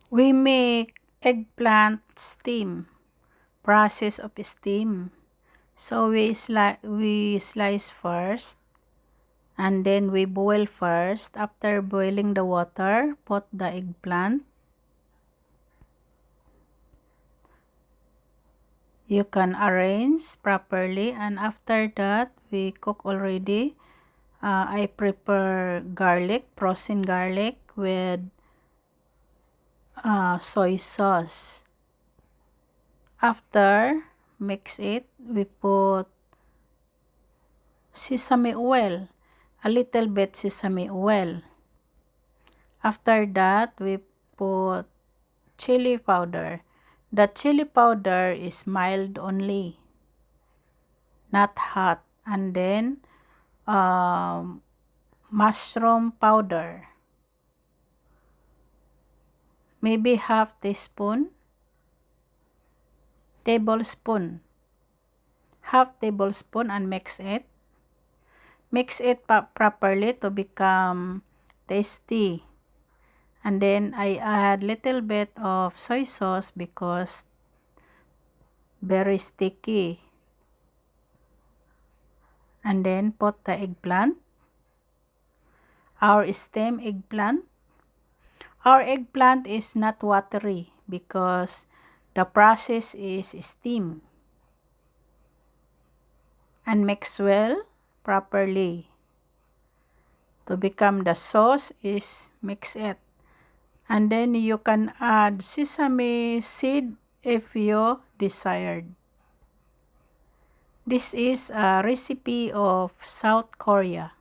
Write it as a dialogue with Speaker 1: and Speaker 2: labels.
Speaker 1: We make eggplant steam, process of steam. So we slice first, and then we boil first. After boiling the water, put the eggplant. You can arrange properly, and after that we cook already. I prepare garlic, frozen garlic with soy sauce. After mix it, we put sesame oil, a little bit sesame oil. After that, we put chili powder. The chili powder is mild only, not hot. And then mushroom powder, maybe half tablespoon, half tablespoon, and mix it. Mix it properly to become tasty. And then I add little bit of soy sauce because very sticky. And then put the eggplant, our steamed eggplant. Our eggplant is not watery because the process is steam. And mix well properly. To become the sauce is mix it. And then you can add sesame seed if you desired. This is a recipe of South Korea.